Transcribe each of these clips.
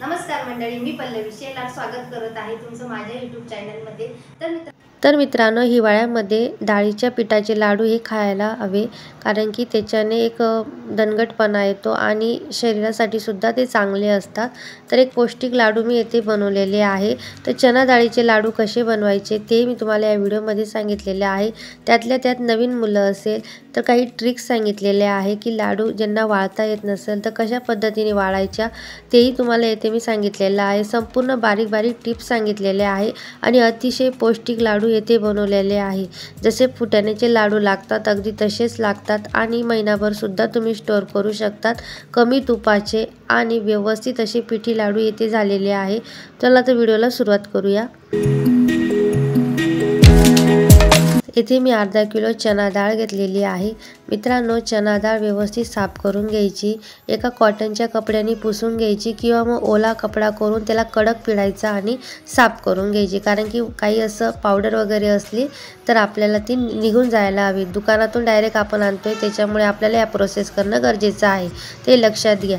नमस्कार मंडळी, मी पल्लवी शेलार स्वागत करत आहे तुमचं माझ्या यूट्यूब चॅनलमध्ये। तर मित्रांनो, हिवाळ्यामध्ये डाळीच्या पिठाचे लाडू हे खायला हवे, कारण की त्याच्याने एक दणकटपणा येतो आणि शरीरासाठी सुद्धा ते चांगले असतात। तर एक पौष्टिक लाडू मी येथे बनवलेले आहे। तर चना डाळीचे लाडू कसे बनवायचे ते मी तुम्हाला या व्हिडिओमध्ये सांगितलेले आहे। त्यातल्या त्यात नवीन मुलं असेल तर काही ट्रिक्स सांगितलेले आहे की लाडू ज्यांना वाळता येत नसेल तर कशा पद्धतीने वाळायच्या तेही तुम्हाला येथे मी सांगितलेलं आहे। संपूर्ण बारीक बारीक टिप्स सांगितलेले आहे आणि अतिशय पौष्टिक लाडू येथे बनवलेले आहे। जसे फुटाण्याचे लाडू लागतात अगदी तसेच लागतात आणि महिनाभर सुद्धा तुम्ही स्टोर करू शकतात। कमी तुपाचे आणि व्यवस्थित असे पिठी लाडू येथे झालेले आहे। चला तर व्हिडिओला सुरुवात करूया। इथे मी अर्धा किलो चना डाळ घेतलेली आहे। मित्रांनो, चना डाळ व्यवस्थित साफ करून घ्यायची, एका कॉटनच्या कपड्याने पुसून घ्यायची किंवा मग ओला कपडा करून त्याला कडक पिळायचा आणि साफ करून घ्यायची, कारण की काही असं पावडर वगैरे असली तर आपल्याला ती निघून जायला हवी। दुकानातून डायरेक्ट आपण आणतोय त्याच्यामुळे आपल्याला या प्रोसेस करणं गरजेचं आहे, ते लक्षात घ्या।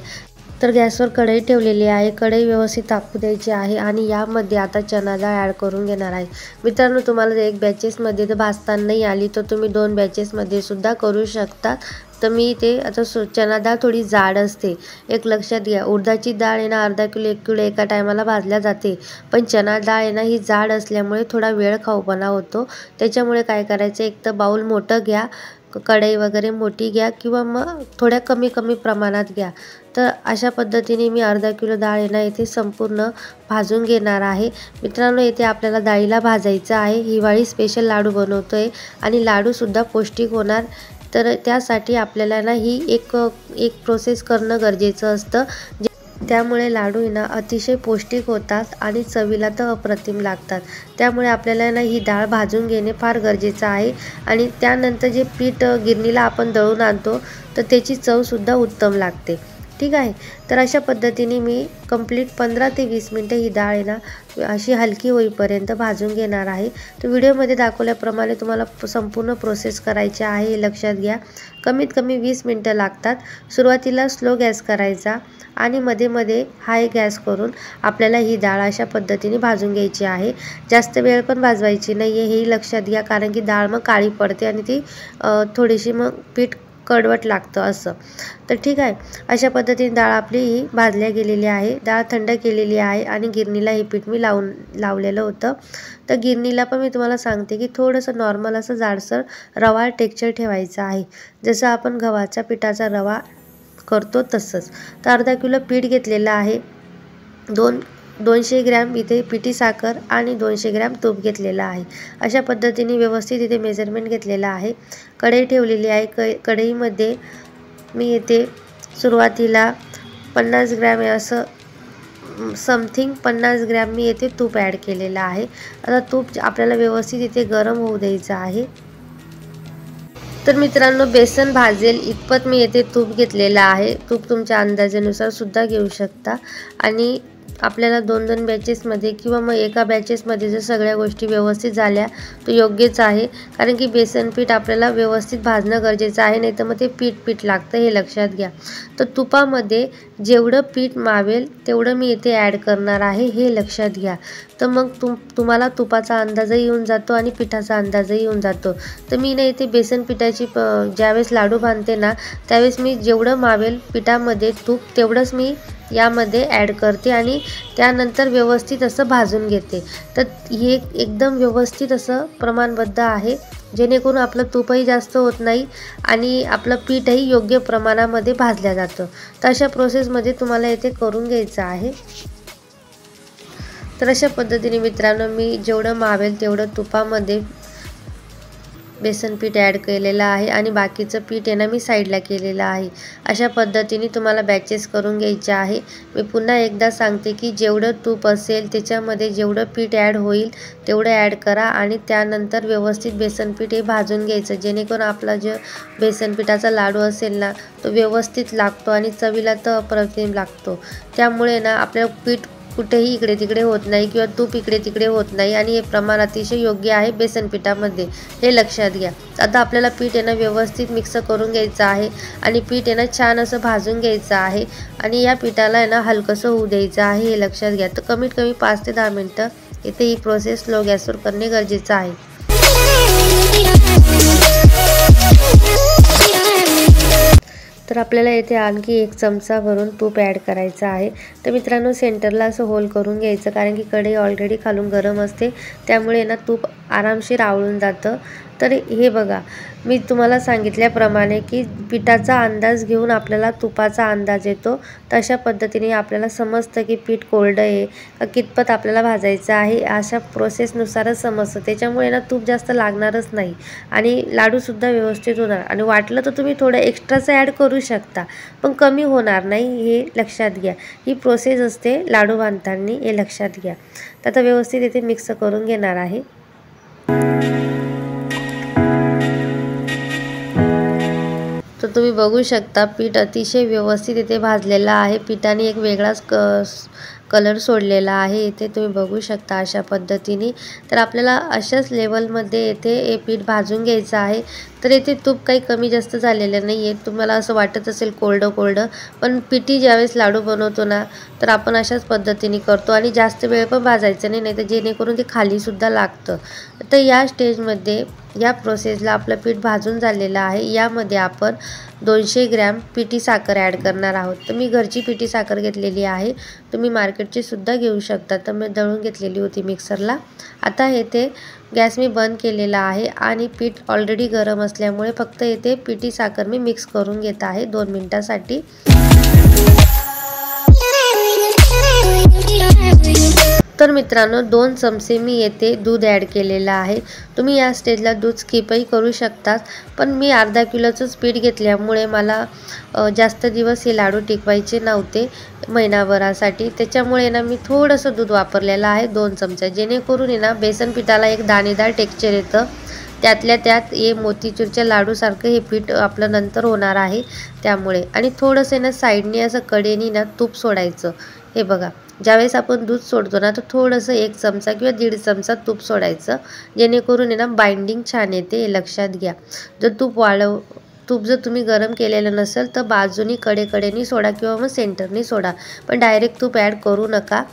तर गॅसवर कढई ठेवलेली आहे, कढई व्यवस्थित तापू द्यायची आहे आणि यामध्ये आता चना डाळ ॲड करून घेणार आहे। मित्रांनो, तुम्हाला एक बॅचेसमध्ये तर भाजताना नाही आली तर तुम्ही 2 बॅचेसमध्ये सुद्धा करू शकता। तर मी ते आता चना डाळ थोडी जाड असते, एक लक्षात घ्या। उडदाची डाळ आहे ना, अर्धा किलो 1 किलो एका टायमाला भाजल्या जाते, पण चना डाळ आहे ना ही जाड असल्यामुळे थोडा वेळ खाऊपणा होतो। त्याच्यामुळे काय करायचं, एक तर बाउल मोठं घ्या, कढई वगैरे मोठी घ्या किंवा मग थोड्या कमी प्रमाणात घ्या। तर अशा पद्धतीने मी अर्धा किलो डाळ आहे ना इथे संपूर्ण भाजून घेणार आहे। मित्रांनो, इथे आपल्याला डाळीला भाजायचं आहे। हिवाळी स्पेशल लाडू बनवतोय आणि लाडूसुद्धा पौष्टिक होणार, तर त्यासाठी आपल्याला ना ही एक प्रोसेस करणं गरजेचं असतं। त्यामुळे लाडू ना अतिशय पौष्टिक होतात आणि चवीला तर अप्रतिम लागतात। त्यामुळे आपल्याला ना ही डाळ भाजून घेणे फार गरजेचं आहे आणि त्यानंतर जे पीठ गिरणीला आपण दळून आणतो तर त्याची चवसुद्धा उत्तम लागते, ठीक आहे। तर अशा पद्धतीने मी कंप्लीट 15 ते 20 मिनटं ही डाळ आहे ना अशी हलकी होईपर्यंत भाजून घेणार आहे। तर व्हिडिओमध्ये दाखवल्याप्रमाणे तुम्हाला संपूर्ण प्रोसेस करायची आहे, हे लक्षात घ्या। कमीत कमी 20 मिनटं लागतात। सुरुवातीला स्लो गॅस करायचा आणि मध्ये मध्ये हाय गॅस करून आपल्याला ही डाळ अशा पद्धतीने भाजून घ्यायची आहे। जास्त वेळ पण भाजवायची नाही आहे, हेही लक्षात घ्या, कारण की डाळ मग काळी पडते आणि ती थोडीशी मग पीठ कडवट लागतं असं। तर ठीक आहे, अशा पद्धतीने डाळ आपली ही भाजल्या गेलेली आहे। डाळ थंड केलेली आहे आणि गिरणीला हे पीठ मी लावलेलं होतं। तर गिरणीला पण मी तुम्हाला सांगते की थोडंसं नॉर्मल असं जाडसर रवा टेक्स्चर ठेवायचं आहे, जसं आपण गव्हाच्या पिठाचा रवा करतो तसंच। तर अर्धा किलो पीठ घेतलेलं आहे, 200 ग्रॅम इथे पिठी साखर आणि 200 ग्रॅम तूप घेतलेलं आहे। अशा पद्धतीने व्यवस्थित इथे मेजरमेंट घेतलेलं आहे। कढई ठेवलेली आहे, कढईमध्ये मी इथे सुरुवातीला 50 ग्रॅम असं समथिंग 50 ग्रॅम मी इथे तूप ॲड केलेलं आहे। आता तूप आपल्याला व्यवस्थित इथे गरम होऊ द्यायचं आहे। तर मित्रांनो, बेसन भाजेल इतपत मी येथे तूप घेतलेलं आहे। तूप तुमच्या अंदाजानुसार सुद्धा घेऊ शकता आणि आपल्याला 2-2 बॅचेसमध्ये किंवा मग एका बॅचेसमध्ये जर सगळ्या गोष्टी व्यवस्थित झाल्या तर योग्यच आहे, कारण की बेसन पीठ आपल्याला व्यवस्थित भाजणं गरजेचं आहे, नाही तर मग ते पीठ लागतं, हे लक्षात घ्या। तर तुपामध्ये जेवढं पीठ मावेल तेवढं मी इथे ॲड करणार आहे, हे लक्षात घ्या। तर मग तुम्हाला तुपाचा अंदाजही येऊन जातो आणि पिठाचा अंदाजही येऊन जातो। तर मी ना इथे बेसन पिठाची ज्यावेळेस लाडू बांधते ना त्यावेळेस मी जेवढं मावेल पिठामध्ये तूप तेवढंच मी यामध्ये ॲड करते आणि त्यानंतर व्यवस्थित असं भाजून घेते। तर हे एकदम व्यवस्थित असं प्रमाणबद्ध आहे, जेणेकरून आपलं तूपही जास्त होत नाही आणि आपलं पीठही योग्य प्रमाणामध्ये भाजलं जातं। तर अशा प्रोसेसमध्ये तुम्हाला इथे करून घ्यायचं आहे। तर अशा पद्धतीने मित्रांनो, मी जेवढं मावेल तेवढं तुपामध्ये बेसन पीठ ॲड केलेलं आहे आणि बाकीचं पीठ आहे ना मी साईडला केलेलं आहे। अशा पद्धतीने तुम्हाला बॅचेस करून घ्यायचे आहे। मी पुन्हा एकदा सांगते की जेवढं तूप असेल त्याच्यामध्ये जेवढं पीठ ॲड होईल तेवढं ॲड करा आणि त्यानंतर व्यवस्थित बेसन पीठ हे भाजून घ्यायचं, जेणेकरून आपला जो बेसन पिठाचा लाडू असेल ना तो व्यवस्थित लागतो आणि चवीला तर अप्रतिम लागतो। त्यामुळे ना आपलं पीठ कुठेही इकडे तिकडे होत नाही किंवा तूप इकडे तिकडे होत नाही आणि हे प्रमाण अतिशय योग्य आहे बेसन पिठामध्ये, हे लक्षात घ्या। आता आपल्याला पीठ आहे ना व्यवस्थित मिक्स करून घ्यायचं आहे आणि पीठ आहे ना छान असं भाजून घ्यायचं आहे आणि या पिठाला आहे ना हलकंसं होऊ द्यायचं आहे, हे लक्षात घ्या। तर कमीत कमी 5 ते 10 मिनिटं इथे ही प्रोसेस स्लो गॅसवर करणे गरजेचं आहे। तर आपल्याला येथे आणखी 1 चमचा भरून तूप ॲड करायचं आहे। तर मित्रांनो सेंटरला असं होल करून घ्यायचं, कारण की कढई ऑलरेडी खालून गरम असते, त्यामुळे ना तूप आरामशीर आवळून जातं। तर हे बघा, मी तुम्हाला सांगितल्याप्रमाणे की पिठाचा अंदाज घेऊन आपल्याला तुपाचा अंदाज येतो। तशा पद्धतीने आपल्याला समजतं की पीठ कोरडं आहे का कितपत आपल्याला भाजायचं आहे, अशा प्रोसेसनुसारच समजतं। त्याच्यामुळे ना तूप जास्त लागणारच नाही आणि लाडूसुद्धा व्यवस्थित होणार आणि वाटलं तर तुम्ही थोडं एक्स्ट्राचं ॲड करू शकता, पण कमी होणार नाही, हे लक्षात घ्या। ही प्रोसेस असते लाडू बांधताना, हे लक्षात घ्या। तर आता व्यवस्थित इथे मिक्स करून घेणार आहे। तर तुम्ही बघू शकता पीठ अतिशय व्यवस्थित इथे भाजलेलं आहे, पिठाने एक वेगळाच कलर सोडलेला आहे, इथे तुम्ही बघू शकता अशा पद्धतीने। तर आपल्याला अशाच लेवलमध्ये इथे हे पीठ भाजून घ्यायचं आहे। तर इथे तूप काही कमी जास्त झालेलं नाही आहे, तुम्हाला असं वाटत असेल कोरडं, पण पिठी ज्यावेळेस लाडू बनवतो ना तर आपण अशाच पद्धतीने करतो आणि जास्त वेळ पण भाजायचं नाही, तर जेणेकरून ते खालीसुद्धा लागतं। तर या स्टेजमध्ये या प्रोसेसला आपलं पीठ भाजून झालेलं आहे, यामध्ये आपण 200 ग्रॅम पिठी साखर ॲड करणार आहोत। तर मी घरची पिठी साखर घेतलेली आहे, तुम्ही मार्केटची सुद्धा घेऊ शकता। तर मी दळून घेतलेली होती मिक्सरला। आता येथे गॅस मी बंद केलेला आहे आणि पीठ ऑलरेडी गरम असल्यामुळे फक्त येथे पिठी साखर मी मिक्स करून घेत आहे 2 मिनिटांसाठी। तर मित्रांनो 2 चमचे मी येथे दूध ॲड केलेलं आहे। तुम्ही या स्टेजला दूध स्किपही करू शकता, पण मी अर्धा किलोचंच पीठ घेतल्यामुळे मला जास्त दिवस हे लाडू टिकवायचे नव्हते महिनाभरासाठी, त्याच्यामुळे ना मी थोडंसं दूध वापरलेलं आहे 2 चमचे, जेणेकरून आहे ना बेसन पिठाला एक दाणेदार टेक्स्चर येतं। त्यातल्या त्यात हे मोतीचूरच्या लाडूसारखं हे पीठ आपलं नंतर होणार आहे, त्यामुळे। आणि थोडंसं ना साईडने असं कडेने ना तूप सोडायचं, हे बघा। ज्यावेळेस आपण दूध सोडतो ना तर थोडंसं 1 चमचा किंवा 1.5 चमचा तूप सोडायचं, जेणेकरून आहे ना बाइंडिंग छान येते, हे लक्षात घ्या। तूप जर तुम्ही गरम केलेलं नसेल तर बाजूनी कडेकडेनी सोडा किंवा मग सेंटरनी सोडा, पण डायरेक्ट तूप ॲड करू नका,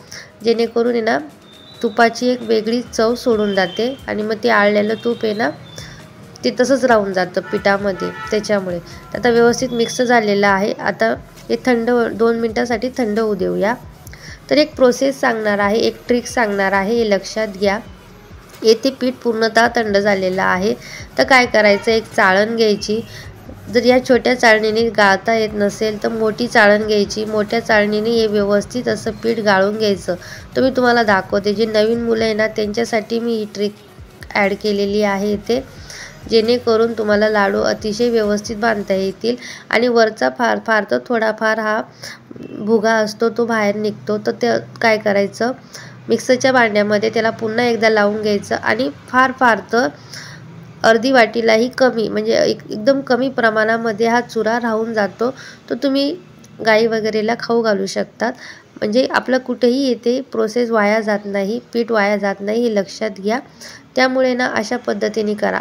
जेणेकरून आहे ना तुपाची एक वेगळी चव सोडून जाते आणि मग ते आळलेलं तूप आहे ना ते तसंच राहून जातं पिठामध्ये, त्याच्यामुळे। आता व्यवस्थित मिक्स झालेलं आहे। आता हे 2 मिनिटांसाठी थंड होऊ देऊया। तर एक प्रोसेस सांगणार आहे, एक ट्रिक सांगणार आहे, हे लक्षात घ्या। येथे पीठ पूर्णतः थंड झालेलं आहे, तर काय करायचं, एक चाळण घ्यायची। जर या छोट्या चाळणीने गाळता येत नसेल तर मोठी चाळण घ्यायची, मोठ्या चाळणीने हे व्यवस्थित असं पीठ गाळून घ्यायचं। तर मी तुम्हाला दाखवते, जे नवीन मुलं आहे ना त्यांच्यासाठी मी ही ट्रिक ॲड केलेली आहे इथे, जेणेकरून तुम्हाला लाडू अतिशय व्यवस्थित बांधता येतील आणि वरचा फार तर थोडाफार हा भुगा असतो तो बाहेर निघतो। तर ते काय करायचं, मिक्सरच्या भांड्यामध्ये त्याला पुन्हा एकदा लावून घ्यायचं आणि फार तर अर्धी वाटीलाही कमी, म्हणजे एकदम कमी प्रमाणामध्ये हा चुरा राहून जातो। तो तुम्ही गाई वगैरेला खाऊ घालू शकतात, म्हणजे आपलं कुठेही येथे प्रोसेस वाया जात नाही, पीठ वाया जात नाही, हे लक्षात घ्या। त्यामुळे ना अशा पद्धतीने करा।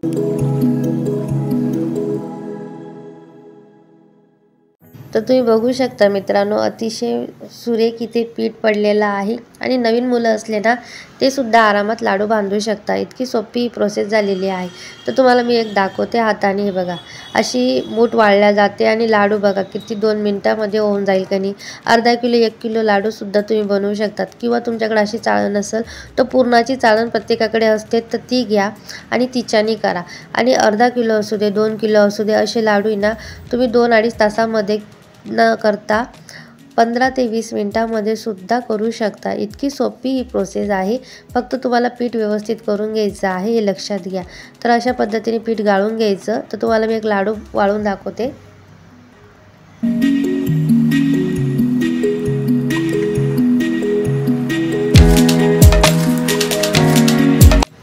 तर तुम्ही बघू शकता मित्रांनो अतिशय सुरेख इथे पीठ पडलेलं आहे आणि नवीन मुलं असले ना ते सुद्धा आरामात लाडू बांधू शकता, इतकी सोपी प्रोसेस झालेली आहे। तर तुम्हाला मी एक दाखवते हाताने, हे बघा अशी मूठ वाळल्या जाते आणि लाडू बघा किती 2 मिनिटांमध्ये होऊन जाईल का नाही। अर्धा किलो 1 किलो लाडूसुद्धा तुम्ही बनवू शकतात, किंवा तुमच्याकडे अशी चाळण नसेल तर पुरणाची चाळण प्रत्येकाकडे असते तर ती घ्या आणि तिच्याने करा। आणि अर्धा किलो असू दे 2 किलो असू दे असे लाडू ना तुम्ही 2-2.5 तासामध्ये न करता 15 ते 20 मिनिटांमध्ये सुद्धा करू शकता, इतकी सोपी ही प्रोसेस आहे। फक्त तुम्हाला पीठ व्यवस्थित करून घ्यायचं आहे, हे लक्षात घ्या। तर अशा पद्धतीने पीठ गाळून घ्यायचं। तर तुम्हाला मी एक लाडू वाळून दाखवते।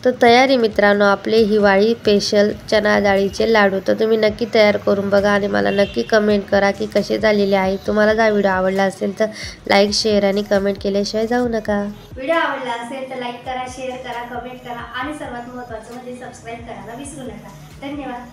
तर तयारी मित्रांनो आपले हिवाळी स्पेशल चणा डाळीचे लाडू। तर तुम्ही नक्की तयार करून बघा आणि मला नक्की कमेंट करा की कसे झालेले आहे। तुम्हाला जर व्हिडिओ आवडला असेल तर लाईक शेअर आणि कमेंट केल्याशिवाय जाऊ नका। व्हिडिओ आवडला असेल तर लाईक करा, शेअर करा, कमेंट करा आणि सर्वात महत्त्वाचं म्हणजे सबस्क्राईब करायला विसरू नका। धन्यवाद।